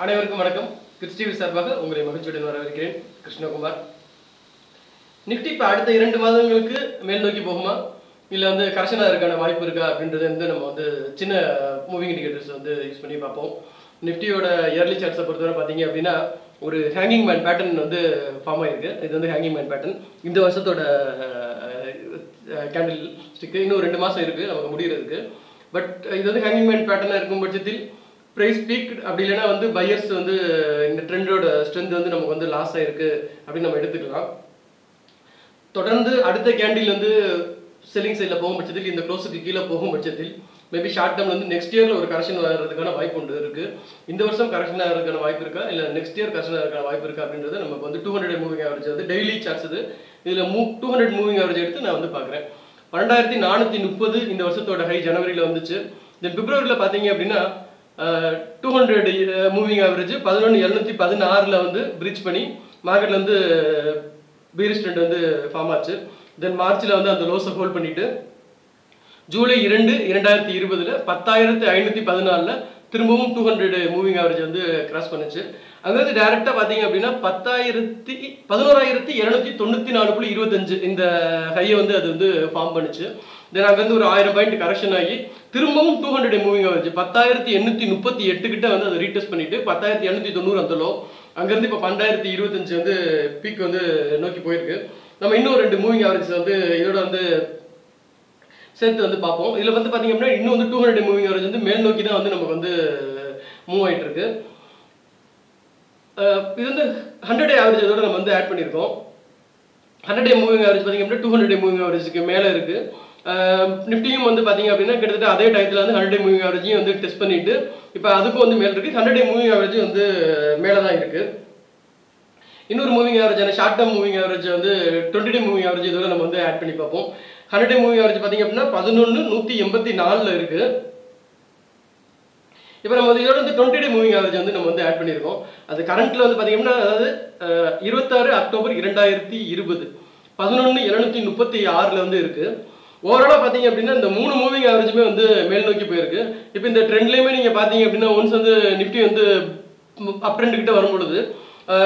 அனைவருக்கும் வணக்கம். கிறிஸ்டிவி சார்பாக உங்களை மகிழ்ச்சியுடன் வரவேற்கிறேன். கிருஷ்ணகுமார். நிஃப்டி இப்போ அடுத்த 2 மாதங்களுக்கு மேல் நோக்கி போகுமா இல்லை வந்து கரெக்ஷனாக இருக்கான வாய்ப்பு இருக்கா அப்படின்றது வந்து நம்ம வந்து சின்ன மூவிங் இண்டிகேட்டர்ஸ் வந்து யூஸ் பண்ணி பார்ப்போம். நிஃப்டியோட இயர்லி சார்ட்ஸை பொறுத்தவரை பார்த்தீங்க அப்படின்னா ஒரு ஹேங்கிங் மேன் பேட்டர்ன் வந்து ஃபார்ம் ஆயிருக்கு. இது வந்து ஹேங்கிங் மேன் பேட்டர்ன். இந்த வருஷத்தோட கேண்டில் ஸ்டிக்கு இன்னும் 2 மாதம் இருக்குது நமக்கு முடிகிறதுக்கு. பட் இது வந்து ஹேங்கிங் மேன் பேட்டர்னாக இருக்கும் பட்சத்தில் ப்ரைஸ் பீக் அப்படி இல்லைன்னா வந்து பையர்ஸ் வந்து இந்த ட்ரெண்டோட ஸ்ட்ரென்த் வந்து நமக்கு வந்து லாஸ் ஆயிருக்கு அப்படின்னு நம்ம எடுத்துக்கலாம். தொடர்ந்து அடுத்த கேண்டில் வந்து செல்லிங் சைடில் போகும் பட்சத்தில் இந்த க்ளோஸுக்கு கீழே போகும் பட்சத்தில் மேபி ஷார்ட் டேர்ம் வந்து நெக்ஸ்ட் இயரில் ஒரு கரெக்ஷன் வர்றதுக்கான வாய்ப்பு ஒன்று இருக்குது. இந்த வருஷம் கரெக்ஷன் ஆகிறதுக்கான வாய்ப்பு இருக்கா இல்லை நெக்ஸ்ட் இயர் கரெக்ஷன் ஆகிறதுக்கான வாய்ப்பு இருக்கா அப்படின்றது நமக்கு வந்து 200 மூவிங் ஆவரேஜ் வந்து டெய்லி சார்ட்ஸ் இது. இதில் 200 மூவிங் ஆவரேஜ் எடுத்து நான் வந்து பார்க்குறேன். 12430 இந்த வருஷத்தோட ஹை ஜனவரியில் வந்துச்சு. தென் பிப்ரவரியில் பார்த்தீங்க அப்படின்னா 200 மூவிங் ஆவரேஜ் 11716 வந்து பிரீச் பண்ணி மார்க்கெட்ல வந்து பீரிஷ் ட்ரெண்ட் வந்து ஃபார்ம் ஆச்சு. தென் மார்ச்ல வந்து அந்த லோஸை ஹோல்ட் பண்ணிட்டு ஜூலை 2 2020 10514 திரும்பவும் 200 மூவிங் ஆவரேஜ் வந்து கிராஸ் பண்ணுச்சு. அங்கிருந்து டைரக்டா பாத்தீங்க அப்படின்னா 11294.25 இந்த ஹையை வந்து அது வந்து ஃபார்ம் பண்ணுச்சு. தென் அங்கிருந்து ஒரு 1000 பாயிண்ட் கரெக்ஷன் ஆகி திரும்பவும் 200 மூவிங் ஆவரேஜ் 10838 கிட்ட வந்து அதை ரீடெஸ்ட் பண்ணிட்டு 10890 அந்த லோ. அங்கிருந்து இப்போ 12025 வந்து பீக் வந்து நோக்கி போயிருக்கு. நம்ம இன்னும் 2 மூவிங் ஆவரேஜ் வந்து இதோட வந்து சேர்த்து வந்து பார்ப்போம். இதில் வந்து பார்த்தீங்க அப்படின்னா இன்னும் வந்து 200 மூவிங் ஆவரேஜ் வந்து மேல் நோக்கி தான் வந்து நமக்கு வந்து மூவ் ஆகிட்டு இருக்கு. இது வந்து 100 ஆவரேஜ் இதோட நம்ம வந்து ஆட் பண்ணியிருக்கோம். 100 மூவிங் ஆவரேஜ் பார்த்தீங்க அப்படின்னா 200 மூவிங் ஆவரேஜுக்கு மேலே இருக்கு. நிஃப்டியும் வந்து பார்த்தீங்க அப்படின்னா கிட்டத்தட்ட அதே டயத்தில் வந்து 100 மூவிங் ஆவரேஜையும் வந்து டெஸ்ட் பண்ணிட்டு இப்போ அதுக்கும் வந்து மேலே இருக்கு. 100 மூவிங் ஆவரேஜ் வந்து மேலே தான் இருக்கு. இன்னொரு moving average short term moving average வந்து 20 மூவிங் ஆவரேஜ் இதோட நம்ம வந்து ஆட் பண்ணி பார்ப்போம். 100 மூவிங் ஆவரேஜ் பார்த்தீங்க அப்படின்னா 11184 இருக்கு. இப்போ நம்ம வந்து இதோட வந்து 20 மூவிங் ஆவரேஜ் வந்து நம்ம வந்து ஆட் பண்ணியிருக்கோம். அது கரண்ட்ல வந்து பார்த்தீங்கன்னா அதாவது 26 அக்டோபர் 2020 11736 வந்து இருக்கு. ஓவராலாக பார்த்தீங்க அப்படின்னா இந்த 3 மூவிங் ஆவரேஜுமே வந்து மேல் நோக்கி போயிருக்கு. இப்போ இந்த ட்ரெண்ட்லேயுமே நீங்கள் பார்த்தீங்க அப்படின்னா ஒன்ஸ் வந்து நிஃப்டி வந்து அப் ட்ரெண்ட் கிட்ட வரும்பொழுது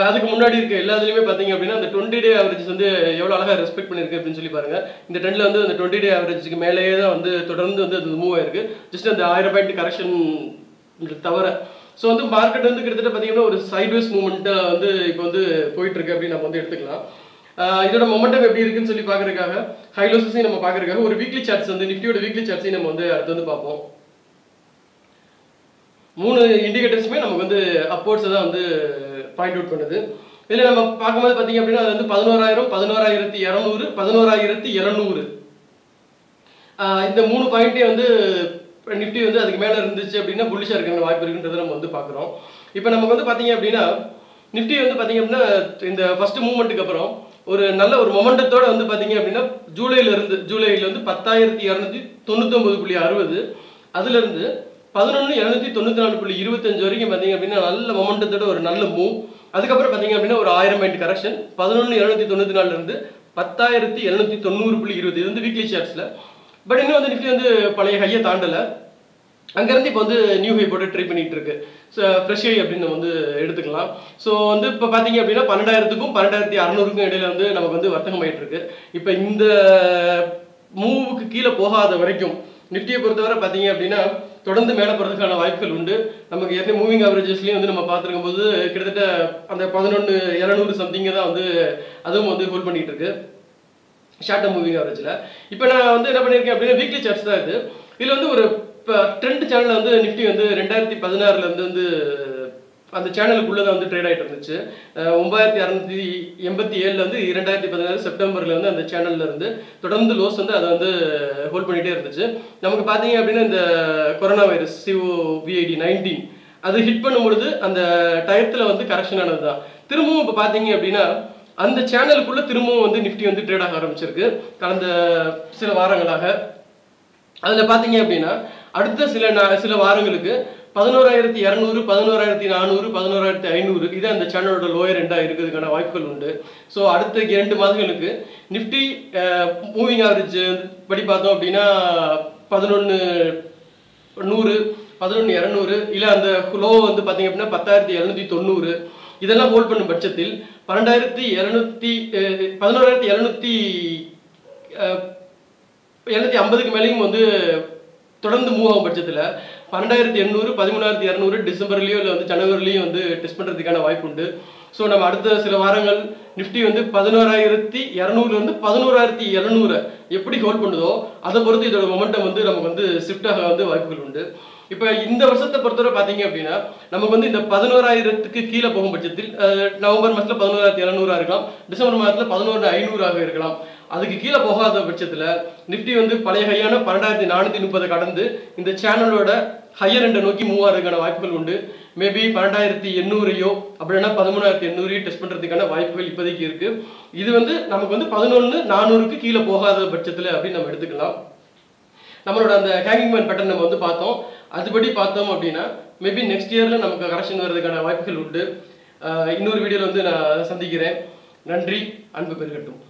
அதுக்கு முன்னாடி இருக்க எல்லாத்துலேயுமே பார்த்தீங்க அப்படின்னா அந்த 20 டே ஆவரேஜ் வந்து எவ்வளோ அழகாக ரெஸ்பெக்ட் பண்ணியிருக்கு அப்படின்னு சொல்லி பாருங்க. இந்த ட்ரெண்டில் வந்து அந்த 20 டே ஆவரேஜுக்கு மேலேயே தான் வந்து தொடர்ந்து வந்து அது மூவ் ஆயிருக்கு. ஜஸ்ட் அந்த 1000 பாயிண்ட் கரெக்ஷன் தவிர. ஸோ வந்து மார்க்கெட் வந்து கிட்டத்தட்ட பார்த்தீங்கன்னா ஒரு சைட்வேஸ் மூவ்மெண்ட்டாக வந்து இப்போ வந்து போயிட்டு இருக்கு அப்படின்னு நம்ம வந்து எடுத்துக்கலாம். இதோட மொமெண்டம் எப்படி இருக்குன்னு சொல்லி பார்க்கறதுக்காக ஹைலோஸையும் நம்ம பார்க்கறதுக்காக ஒரு வீக்லி சார்ட்ஸ் வந்து நிஃப்டியோட வீக்லி சார்ட்ஸையும் நம்ம வந்து அடுத்து வந்து பார்ப்போம். 3 இண்டிகேட்டர்ஸுமே நமக்கு வந்து அப்போர்ட்ஸை தான் வந்து பாயிண்ட் அவுட் பண்ணுது. இதில் நம்ம பார்க்கும்போது பார்த்தீங்க அப்படின்னா அது வந்து 11000 11200 11700 இந்த 3 பாயிண்டே வந்து நிஃப்டி வந்து அதுக்கு மேலே இருந்துச்சு அப்படின்னா புல்லிஷாக இருக்கிற வாய்ப்பு இருக்குன்றதை நம்ம வந்து பார்க்குறோம். இப்போ நமக்கு வந்து பார்த்தீங்க அப்படின்னா நிஃப்டி வந்து பார்த்தீங்க அப்படின்னா இந்த ஃபர்ஸ்ட் மூவ்மெண்ட்டுக்கு அப்புறம் ஒரு நல்ல ஒரு மொமெண்டத்தோட வந்து பார்த்தீங்க அப்படின்னா ஜூலையில் வந்து 10299.60 அதுலேருந்து 11294.25 வரைக்கும் பார்த்தீங்க அப்படின்னா நல்ல மொமெண்டத்தோட ஒரு நல்ல மூவ். அதுக்கப்புறம் பார்த்தீங்க அப்படின்னா ஒரு 1000 பாயிண்ட் கரெக்ஷன் 11794 இருந்து 10790.20 இது வந்து வீக்லி சார்ட்ஸில். பட் இன்னும் வந்து நிஃப்டி வந்து பழைய ஹையை தாண்டலை. அங்கேருந்து இப்போ வந்து நியூ ஹை போட்டு ட்ரை பண்ணிட்டு இருக்கு. ஸோ ஃப்ரெஷ் ஹை அப்படின்னு நம்ம வந்து எடுத்துக்கலாம். ஸோ வந்து இப்போ பார்த்தீங்க அப்படின்னா 12000க்கும் 12600க்கும் இடையில வந்து நமக்கு வந்து வர்த்தகம் ஆகிட்டு இருக்கு. இப்போ இந்த மூவுக்கு கீழே போகாத வரைக்கும் நிஃப்டியை பொறுத்தவரை பார்த்தீங்க அப்படின்னா தொடர்ந்து மேலே போகிறதுக்கான வாய்ப்புகள் உண்டு. நமக்கு ஏற்கனவே மூவிங் ஆவரேஜஸ்லேயும் வந்து நம்ம பார்த்துருக்கும் போது கிட்டத்தட்ட அந்த 11700 சம்திங்கை தான் வந்து அதுவும் வந்து ஹோல்ட் பண்ணிட்டு இருக்கு ஷார்ட் டேர்ம் மூவிங் ஆவரேஜில். இப்போ நான் வந்து என்ன பண்ணியிருக்கேன் அப்படின்னா வீக்லி சார்ட்ஸ் தான் இது. இதில் வந்து ஒரு இப்போ ட்ரெண்ட் சேனலில் வந்து நிஃப்டி வந்து 2016 வந்து அந்த சேனலுக்குள்ளே தான் வந்து ட்ரேட் ஆகிட்டு இருந்துச்சு. 9687 வந்து 2016 செப்டம்பரில் வந்து அந்த சேனலில் இருந்து தொடர்ந்து லோஸ் வந்து அதை வந்து ஹோல்ட் பண்ணிகிட்டே இருந்துச்சு. நமக்கு பார்த்தீங்க அப்படின்னா இந்த கொரோனா வைரஸ் COVID-19 அது ஹிட் பண்ணும்பொழுது அந்த டயத்தில் வந்து கரெக்ஷன் ஆனது தான். திரும்பவும் இப்போ பார்த்தீங்க அப்படின்னா அந்த சேனலுக்குள்ளே திரும்பவும் வந்து நிஃப்டி வந்து ட்ரேட் ஆக ஆரம்பிச்சிருக்கு கடந்த சில வாரங்களாக. அதில் பார்த்தீங்க அப்படின்னா அடுத்த சில வாரங்களுக்கு 11200 11400 11500 இது அந்த சேனலோட லோயர் எண்டாக இருக்கிறதுக்கான வாய்ப்புகள் உண்டு. ஸோ அடுத்த 2 மாதங்களுக்கு நிஃப்டி மூவிங் ஆவரேஜ் படி பார்த்தோம் அப்படின்னா 1100 11,200 இல்லை அந்த லோ வந்து பார்த்தீங்க அப்படின்னா 10,790 இதெல்லாம் ஹோல்ட் பண்ணும் பட்சத்தில் 11,750க்கு மேலேயும் வந்து தொடர்ந்து மூவ் ஆகும் பட்சத்தில் 12,800 13,200 டிசம்பர்லேயோ இல்லை வந்து ஜனவரிலையும் வந்து டெஸ்ட் பண்ணுறதுக்கான வாய்ப்பு உண்டு. ஸோ நம்ம அடுத்த சில வாரங்கள் நிஃப்டி வந்து 11,200 11,700 எப்படி ஹோல்ட் பண்ணுதோ அதை பொறுத்து இதோட மொமெண்டம் வந்து நமக்கு வந்து ஷிஃப்ட் ஆக வந்து வாய்ப்புகள் உண்டு. இப்போ இந்த வருஷத்தை பொறுத்தவரை பார்த்தீங்க அப்படின்னா நமக்கு வந்து இந்த 11,000க்கு கீழே போகும் பட்சத்தில் நவம்பர் மாதத்தில் 11,700 இருக்கலாம், டிசம்பர் மாதத்தில் 11,500 இருக்கலாம். அதுக்கு கீழே போகாத பட்சத்தில் நிஃப்டி வந்து பழைய ஹையான 12,430 கடந்து இந்த சேனலோட ஹையர் எண்டை நோக்கி மூவ் ஆகிறதுக்கான வாய்ப்புகள் உண்டு. மேபி 12,800 அப்படின்னா 13,800 டெஸ்ட் பண்ணுறதுக்கான வாய்ப்புகள் இப்போதைக்கு இருக்கு. இது வந்து நமக்கு வந்து 11,400க்கு கீழே போகாத பட்சத்தில் அப்படின்னு நம்ம எடுத்துக்கலாம். நம்மளோட அந்த ஹேங்கிங் மேன் பேட்டர்ன் நம்ம வந்து பார்த்தோம். அதுபடி பார்த்தோம் அப்படின்னா மேபி நெக்ஸ்ட் இயரில் நமக்கு கரெக்ஷன் வர்றதுக்கான வாய்ப்புகள் உண்டு. இன்னொரு வீடியோவில் வந்து நான் சந்திக்கிறேன். நன்றி, அன்பு பெருகட்டும்.